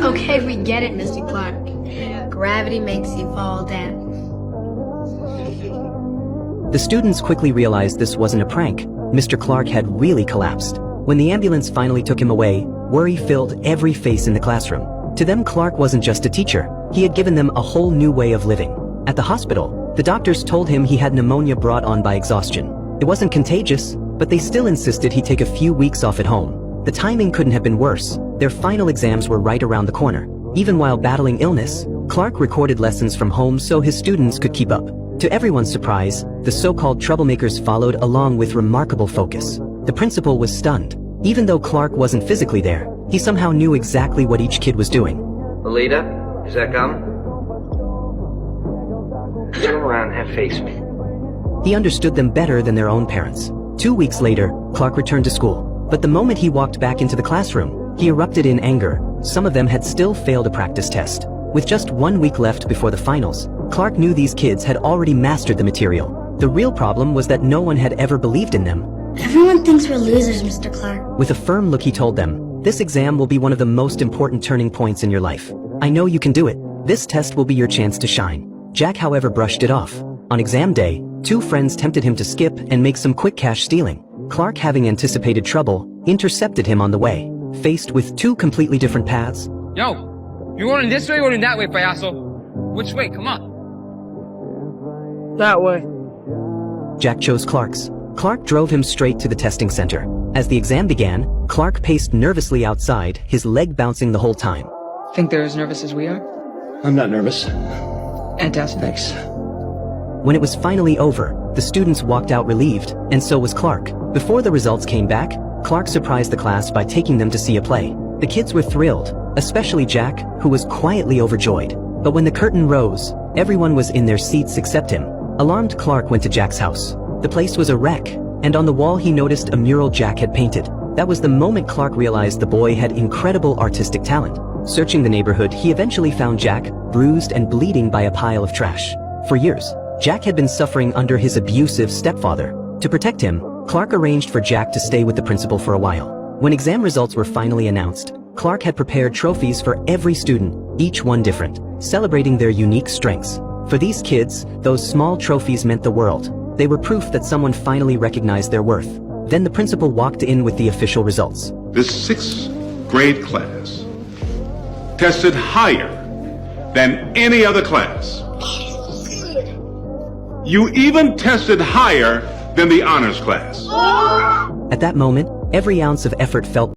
Okay, we get it, Mr. Clark. Gravity makes you fall down. The students quickly realized this wasn't a prank. Mr. Clark had really collapsed. When the ambulance finally took him away, worry filled every face in the classroom. To them, Clark wasn't just a teacher. He had given them a whole new way of living. At the hospital, the doctors told him he had pneumonia brought on by exhaustion. It wasn't contagious, but they still insisted he take a few weeks off at home. The timing couldn't have been worse. Their final exams were right around the corner. Even while battling illness, Clark recorded lessons from home so his students could keep up. To everyone's surprise, the so-called troublemakers followed along with remarkable focus. The principal was stunned. Even though Clark wasn't physically there, he somehow knew exactly what each kid was doing. Lolita, is that gum? Turn around and face me. He understood them better than their own parents. 2 weeks later, Clark returned to school. But the moment he walked back into the classroom, he erupted in anger. Some of them had still failed a practice test. With just 1 week left before the finals, Clark knew these kids had already mastered the material. The real problem was that no one had ever believed in them. Everyone thinks we're losers, Mr. Clark. With a firm look, he told them, "This exam will be one of the most important turning points in your life. I know you can do it. This test will be your chance to shine." Jack, however, brushed it off. On exam day, 2 friends tempted him to skip and make some quick cash stealing. Clark, having anticipated trouble, intercepted him on the way. Faced with 2 completely different paths, Yo, you going this way or in that way, payaso? Which way? Come on. That way. Jack chose Clark's. Clark drove him straight to the testing center. As the exam began, Clark paced nervously outside, his leg bouncing the whole time. Think they're as nervous as we are? I'm not nervous. Fantastic. Thanks. When it was finally over, the students walked out relieved, and so was Clark. Before the results came back, Clark surprised the class by taking them to see a play. The kids were thrilled, especially Jack, who was quietly overjoyed. But when the curtain rose, everyone was in their seats except him. Alarmed, Clark went to Jack's house. The place was a wreck, and on the wall he noticed a mural Jack had painted. That was the moment Clark realized the boy had incredible artistic talent. Searching the neighborhood, he eventually found Jack, bruised and bleeding by a pile of trash. For years, Jack had been suffering under his abusive stepfather. To protect him, Clark arranged for Jack to stay with the principal for a while. When exam results were finally announced, Clark had prepared trophies for every student, each one different, celebrating their unique strengths. For these kids, those small trophies meant the world. They were proof that someone finally recognized their worth. Then the principal walked in with the official results. This 6th grade class tested higher than any other class. You even tested higher than the honors class. At that moment, every ounce of effort felt